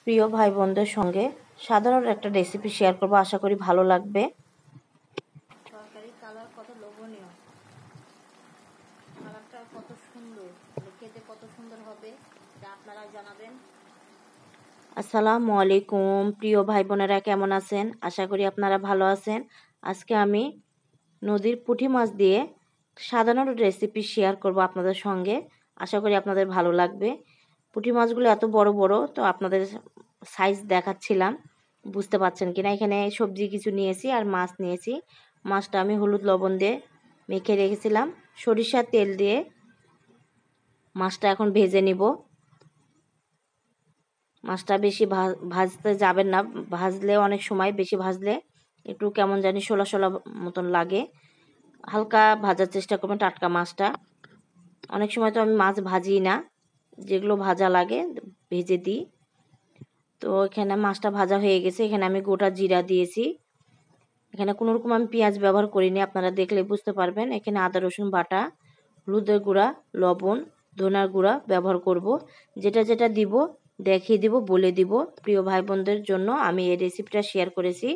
প্রিয় ভাই বোনদের সঙ্গে সাধারণ একটা রেসিপি শেয়ার করব, আশা করি ভালো লাগবে। তরকারি কালার কত লোভনীয়, কালারটা কত সুন্দর, খেতে কত সুন্দর হবে তা আপনারা জানাবেন। আসসালামু আলাইকুম প্রিয় ভাই বোনেরা, কেমন আছেন? আশা করি আপনারা ভালো আছেন। আজকে আমি নদীর পুঁটি মাছ দিয়ে সাধারণ রেসিপি শেয়ার করব আপনাদের সঙ্গে, আশা করি আপনাদের ভালো লাগবে। পুঁটি মাছগুলো এত বড় বড়, তো আপনাদের সাইজ দেখাচ্ছিলাম, বুঝতে পারছেন কিনা। এখানে সবজি কিছু নিয়েছি আর মাছ নিয়েছি। মাছটা আমি হলুদ লবণ দিয়ে মেখে রেখেছিলাম, সরিষার তেল দিয়ে মাছটা এখন ভেজে নিব। মাছটা বেশি ভাজতে যাবেন না, ভাজলে অনেক সময় বেশি ভাজলে একটু কেমন জানি শোলা শোলা মতন লাগে। হালকা ভাজার চেষ্টা করবেন টাটকা মাছটা। অনেক সময় তো আমি মাছ ভাজি না, যেগুলো ভাজা লাগে ভেজে দিই। তো এখানে মাছটা ভাজা হয়ে গেছে, এখানে আমি গোটা জিরা দিয়েছি। এখানে কোনো রকম আমি পেঁয়াজ ব্যবহার করিনি, আপনারা দেখলে বুঝতে পারবেন। এখানে আদা রসুন বাটা, হলুদের গুঁড়া, লবণ, ধনার গুঁড়া ব্যবহার করব। যেটা যেটা দিব দেখিয়ে দিব, বলে দিব। প্রিয় ভাই বোনদের জন্য আমি এই রেসিপিটা শেয়ার করেছি,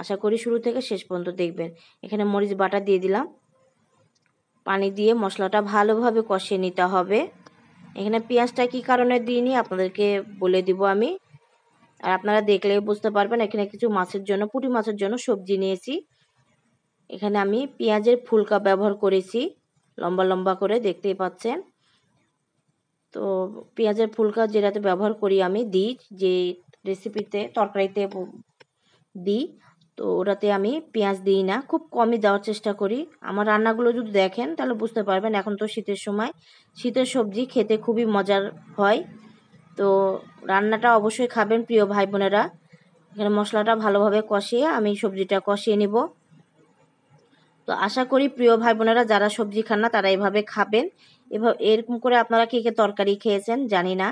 আশা করি শুরু থেকে শেষ পর্যন্ত দেখবেন। এখানে মরিচ বাটা দিয়ে দিলাম, পানি দিয়ে মশলাটা ভালোভাবে কষিয়ে নিতে হবে। এখানে পেঁয়াজটা কী কারণে দিইনি আপনাদেরকে বলে দিব আমি, আর আপনারা দেখলেই বুঝতে পারবেন। এখানে কিছু মাছের জন্য, পুঁটি মাছের জন্য সবজি নিয়েছি। এখানে আমি পেঁয়াজের ফুলকা ব্যবহার করেছি, লম্বা লম্বা করে, দেখতেই পাচ্ছেন। তো পেঁয়াজের ফুলকা যেটাতে ব্যবহার করি আমি, দিই যে রেসিপিতে তরকারিতে দিই, তো ওটাতে আমি পেঁয়াজ দিই না, খুব কমই দেওয়ার চেষ্টা করি। আমার রান্নাগুলো যদি দেখেন তাহলে বুঝতে পারবেন। এখন তো শীতের সময়, শীতের সবজি খেতে খুবই মজার হয়। তো রান্নাটা অবশ্যই খাবেন প্রিয় ভাই বোনেরা। এখানে মশলাটা ভালোভাবে কষিয়ে আমি সবজিটা কষিয়ে নিব। তো আশা করি প্রিয় ভাই বোনেরা যারা সবজি খান না তারা এভাবে খাবেন। এরকম করে আপনারা কে কে তরকারি খেয়েছেন জানি না,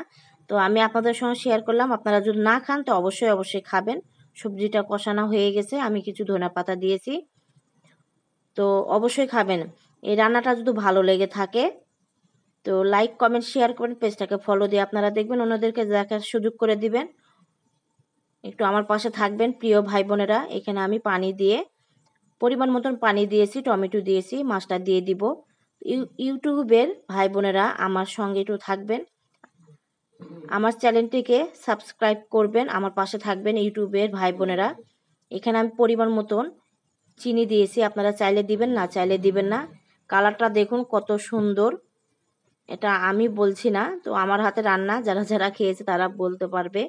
তো আমি আপনাদের সঙ্গে শেয়ার করলাম। আপনারা যদি না খান তো অবশ্যই অবশ্যই খাবেন। সবজিটা কষানো হয়ে গেছে, আমি কিছু ধনেপাতা দিয়েছি, তো অবশ্যই খাবেন। এই রান্নাটা যদি ভালো লেগে থাকে তো লাইক কমেন্ট শেয়ার করবেন, পেজটাকে ফলো দিয়ে আপনারা দেখবেন, অন্যদেরকে দেখার সুযোগ করে দিবেন। একটু আমার পাশে থাকবেন প্রিয় ভাই বোনেরা। এখানে আমি পানি দিয়ে পরিমাণ মতন পানি দিয়েছি, টমেটো দিয়েছি, মাছটা দিয়ে দিব। ইউটিউবের ভাই বোনেরা আমার সঙ্গে একটু থাকবেন, আমার চ্যানেলটিকে সাবস্ক্রাইব করবেন, আমার পাশে থাকবেন ইউটিউবের ভাই বোনেরা। এখানে আমি পরিমাণ মতন চিনি দিয়েছি, আপনারা চাইলে দিবেন, না চাইলে দিবেন না। কালারটা দেখুন কত সুন্দর, এটা আমি বলছি না, তো আমার হাতে রান্না, যারা যারা খেয়েছে তারা বলতে পারবে।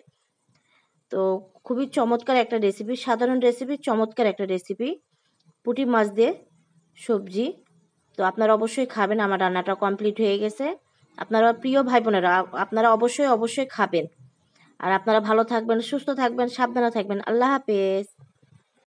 তো খুবই চমৎকার একটা রেসিপি, সাধারণ রেসিপি, চমৎকার একটা রেসিপি, পুঁটি মাছ দিয়ে সবজি। তো আপনারা অবশ্যই খাবেন। আমার রান্নাটা কমপ্লিট হয়ে গেছে। আপনারা প্রিয় ভাই বোনেরা আপনারা অবশ্যই অবশ্যই খাবেন। আর আপনারা ভালো থাকবেন, সুস্থ থাকবেন, সাবধানে থাকবেন। আল্লাহ হাফেজ।